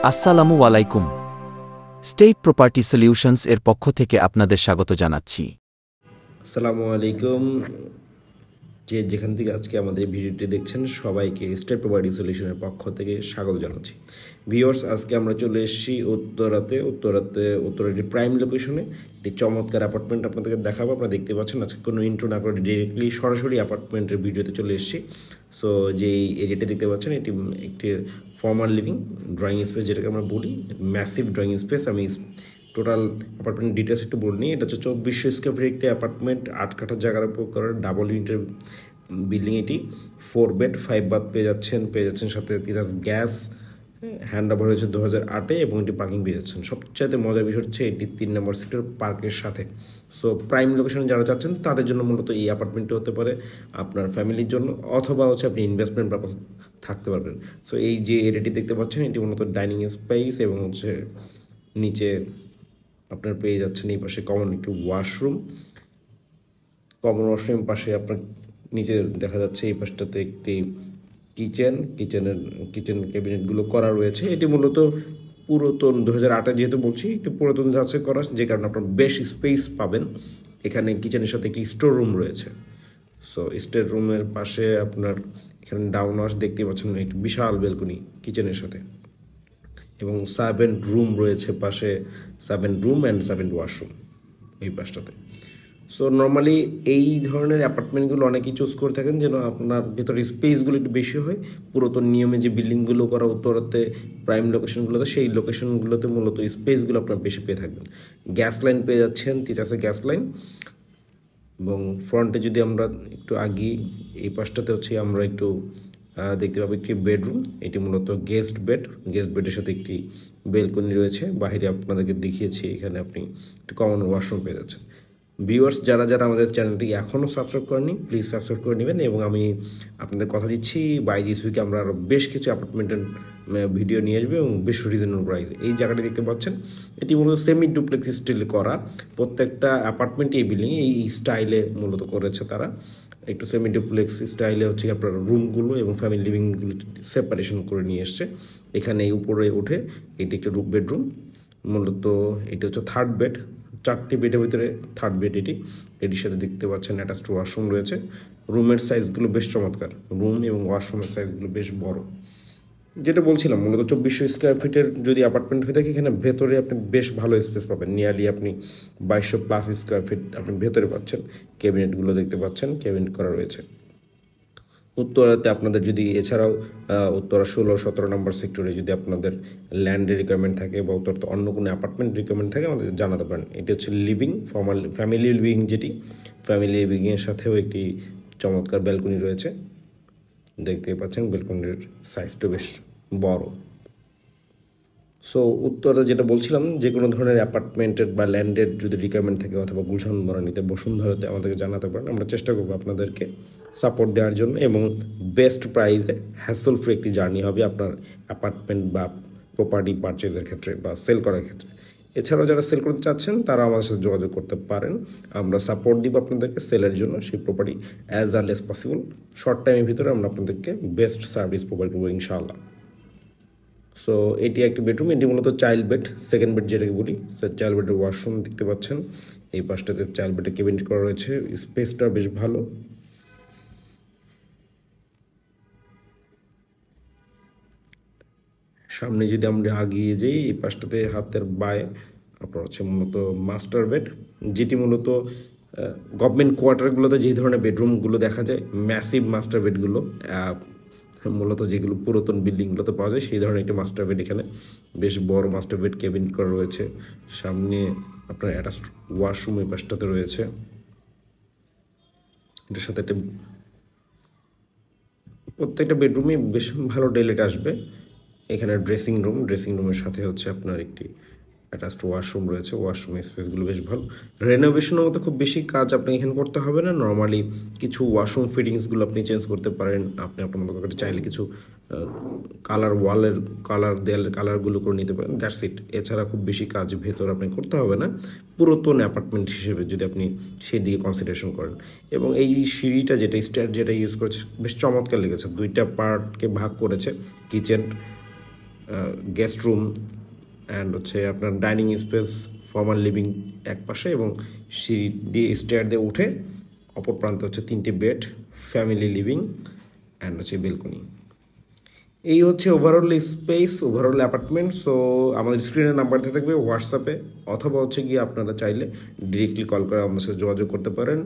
আসসালামু আলাইকুম। State property solutions এর পক্ষ থেকে আপনাদের স্বাগত জানাচ্ছি। আসসালামু আলাইকুম। যেখান থেকে আজকে আমাদের ভিডিওটি দেখছেন সবাইকে স্টেট প্রপার্টি সলিউশনের পক্ষ থেকে স্বাগত জানাচ্ছি। ভিউয়ার্স, আজকে আমরা চলে এসেছি উত্তরাতে একটি প্রাইম লোকেশনে একটি চমৎকার অ্যাপার্টমেন্ট আপনাদেরকে দেখাবো। আপনারা দেখতে পাচ্ছেন আজকে কোনো ইন্ট্রো না করে ডিরেক্টলি সরাসরি অ্যাপার্টমেন্টের ভিডিওতে চলে এসেছি। সো যেই এরিয়াটা দেখতে পাচ্ছেন এটি একটি ফর্মাল লিভিং ড্রয়িং স্পেস, যেটাকে আমরা বলি ম্যাসিভ ড্রয়িং স্পেস। আমি টোটাল অ্যাপার্টমেন্ট ডিটেলস একটু বলে নিই। এটা হচ্ছে 2400 স্কোয়ার ফিট একটি অ্যাপার্টমেন্ট, 8 কাঠা জায়গার উপর করার ডাবল ইউনিটের বিল্ডিং। এটি 4 বেড 5 বাথ পেয়ে যাচ্ছেন সাথে তিতাস গ্যাস হ্যান্ড ওভার হয়েছে 2008-এ এবং এটি পার্কিং পেয়ে যাচ্ছেন। সবচাইতে মজার বিষয় হচ্ছে এটি 3 নম্বর সেক্টর পার্কের সাথে। সো প্রাইম লোকেশনে যারা চাচ্ছেন তাদের জন্য মূলত এই অ্যাপার্টমেন্টটি হতে পারে আপনার ফ্যামিলির জন্য, অথবা হচ্ছে আপনি ইনভেস্টমেন্ট পারপাস থাকতে পারবেন। সো এই যে এরিয়াটি দেখতে পাচ্ছেন এটি মূলত ডাইনিং স্পেস এবং হচ্ছে নিচে আপনার পেয়ে যাচ্ছেন এই পাশে কমন একটি ওয়াশরুম। পাশে আপনার নিচে দেখা যাচ্ছে এই পাশটাতে একটি কিচেন ক্যাবিনেটগুলো করা রয়েছে। এটি মূলত পুরাতন 2008-এ যেহেতু বলছি একটু পুরাতন যাচ্ছে করা, যে কারণে আপনার বেশ স্পেস পাবেন। এখানে কিচেনের সাথে একটি স্টোর রুম রয়েছে। সো স্টোর রুমের পাশে আপনার এখানে ডাউন ওয়াশ দেখতে পাচ্ছেন, একটি বিশাল ব্যালকনি কিচেনের সাথে, এবং 7 রুম রয়েছে পাশে, 7 রুম অ্যান্ড 7 ওয়াশরুম এই পাশটাতে। সো নর্মালি এই ধরনের অ্যাপার্টমেন্টগুলো অনেকেই চুজ করে থাকেন যেন আপনার ভেতরে স্পেসগুলো একটু বেশি হয়। পুরাতন নিয়মে যে বিল্ডিংগুলো করা উত্তরাতে প্রাইম লোকেশনগুলোতে, সেই লোকেশনগুলোতে মূলত স্পেসগুলো আপনার বেশি পেয়ে থাকবেন। গ্যাস লাইন পেয়ে যাচ্ছেন, তিতাসে গ্যাস লাইন। এবং ফ্রন্টে যদি আমরা একটু আগিয়ে এই পাশটাতে হচ্ছে আমরা একটু দেখতে পাবো একটি বেডরুম। এটি মূলত গেস্ট বেডের সাথে একটি বেলকনি রয়েছে। বাইরে আপনাদেরকে দেখিয়েছি, এখানে আপনি একটু কমন ওয়াশরুম পেয়ে যাচ্ছেন। ভিউয়ার্স, যারা আমাদের চ্যানেলটি এখনও সাবস্ক্রাইব করেনি প্লিজ সাবস্ক্রাইব করে নেবেন, এবং আমি আপনাদের কথা দিচ্ছি বাই দিস উইকে আমরা আরও বেশ কিছু অ্যাপার্টমেন্টের ভিডিও নিয়ে আসবে এবং বেশ রিজনেবল প্রাইস। এই জায়গাটি দেখতে পাচ্ছেন এটি মূলত সেমি ডুপ্লেক্স স্টাইলে করা। প্রত্যেকটা অ্যাপার্টমেন্টে এই বিল্ডিংয়ে এই স্টাইলে মূলত করেছে তারা। একটু সেমি ডুপ্লেক্স স্টাইলে হচ্ছে আপনার রুমগুলো এবং ফ্যামিলি লিভিংগুলো সেপারেশন করে নিয়ে এসছে। এখানে উপরে উঠে এটি একটা বেডরুম, মূলত এটি হচ্ছে 3rd বেড। 4টি বেডের ভিতরে 3rd বেড এটির সাথে দেখতে পাচ্ছেন অ্যাটাচড ওয়াশরুম রয়েছে। রুমের সাইজগুলো বেশ চমৎকার, রুম এবং ওয়াশরুমের সাইজগুলো বেশ বড়। যেটা বলছিলাম মূলত 2400 স্কোয়ার ফিটের যদি অ্যাপার্টমেন্ট হয়ে থাকে, এখানে ভেতরে আপনি বেশ ভালো স্পেস পাবেন। নিয়ারলি আপনি 2200+ স্কোয়ার ফিট আপনি ভেতরে পাচ্ছেন। ক্যাবিনেটগুলো দেখতে পাচ্ছেন, ক্যাবিনেট করা রয়েছে। উত্তরাতে আপনাদের যদি এছাড়াও উত্তরা 16-17 নম্বর সেক্টরে যদি আপনাদের ল্যান্ডের রিকোয়ারমেন্ট থাকে বা উত্তরাতে অন্য কোনো অ্যাপার্টমেন্ট রিকোয়ারমেন্ট থাকে আমাদের জানাতে পারেন। এটি হচ্ছে লিভিং ফ্যামিলি লিভিং, যেটি ফ্যামিলি লিভিংয়ের সাথেও একটি চমৎকার ব্যালকনি রয়েছে। দেখতে পাচ্ছেন ব্যালকনির সাইজটা বেশ বড়। সো উত্তরে যেটা বলছিলাম, যে কোনো ধরনের অ্যাপার্টমেন্টের বা ল্যান্ডের যদি রিকোয়ারমেন্ট থাকে অথবা গুলশান বনানীতে বসুন্ধরাতে আমাদেরকে জানাতে পারেন। আমরা চেষ্টা করবো আপনাদেরকে সাপোর্ট দেওয়ার জন্য, এবং বেস্ট প্রাইসে হ্যাসল ফ্রি একটি জার্নি হবে আপনার অ্যাপার্টমেন্ট বা প্রপার্টি পারচেজের ক্ষেত্রে বা সেল করার ক্ষেত্রে। এছাড়াও যারা সেল করতে চাচ্ছেন তারা আমাদের সাথে যোগাযোগ করতে পারেন। আমরা সাপোর্ট দিব আপনাদেরকে সেলের জন্য, সেই property as early as possible short টাইমের ভিতরে আমরা আপনাদেরকে বেস্ট সার্ভিস প্রোভাইড করবো ইনশাআল্লাহ। সো এটি একটি বেডরুম, এটি মূলত চাইল্ড বেড, 2nd বেড যেটাকে বলি। চাইল্ড বেডের ওয়াশরুম দেখতে পাচ্ছেন। এই পাশটাতে চাইল্ড বেডে ক্যাবিনেট করা রয়েছে, স্পেসটা বেশ ভালো। সামনে যদি আমরা আগিয়ে যাই, এই পাশটাতে হাতের বায়ে আপনার হচ্ছে মূলত মাস্টার বেড, যেটি মূলত গভর্নমেন্ট কোয়ার্টারগুলোতে যে ধরনের বেডরুমগুলো দেখা যায়, ম্যাসিভ মাস্টার বেডগুলো মূলত যেগুলো পুরাতন বিল্ডিংগুলোতে পাওয়া যায়, সেই ধরনের একটি মাস্টার বেড। এখানে বেশ বড় মাস্টার বেড ক্যাবিনেট করা রয়েছে। সামনে আপনার অ্যাটাচড ওয়াশরুম এই পাশটাতে রয়েছে। এটার সাথে একটা প্রত্যেকটা বেডরুমে বেশ ভালো ডেলেট আসবে। এখানে ড্রেসিং রুমের সাথে হচ্ছে আপনার একটি অ্যাটাচড ওয়াশরুম রয়েছে। ওয়াশরুমের স্পেসগুলো বেশ ভালো। রেনোভেশনের মতো খুব বেশি কাজ আপনি এখানে করতে হবে না। নর্মালি কিছু ওয়াশরুম ফিটিংসগুলো আপনি চেঞ্জ করতে পারেন। আপনি আপনার মতো করে চাইলে কিছু দেয়ালের কালারগুলো করে নিতে পারেন, দ্যাটস ইট। এছাড়া খুব বেশি কাজ ভেতর আপনি করতে হবে না পুরাতন অ্যাপার্টমেন্ট হিসেবে যদি আপনি সেই দিকে কনসিডারেশন করেন। এবং এই সিঁড়িটা যেটা ইউজ করেছে বেশ চমৎকার লেগেছে। 2টা পার্টকে ভাগ করেছে, কিচেন গেস্ট রুম অ্যান্ড হচ্ছে আপনার ডাইনিং স্পেস, ফর্মাল লিভিং এক পাশে এবং সিঁড়ি দিয়ে স্টেয়ার দিয়ে উঠে অপর প্রান্তে হচ্ছে 3টি বেড, ফ্যামিলি লিভিং অ্যান্ড হচ্ছে বেলকনি। এই হচ্ছে overall space, overall apartment. So আমাদের স্ক্রিনে নাম্বার দিয়ে থাকবে হোয়াটসঅ্যাপে, অথবা হচ্ছে গিয়ে আপনারা চাইলে ডিরেক্টলি কল করে আমাদের সাথে যোগাযোগ করতে পারেন।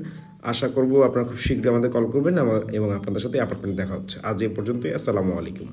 আশা করব আপনারা খুব শীঘ্রই আমাদের কল করবেন এবং আপনাদের সাথে অ্যাপার্টমেন্ট দেখা হচ্ছে। আজ এ পর্যন্তই। আসসালামু আলাইকুম।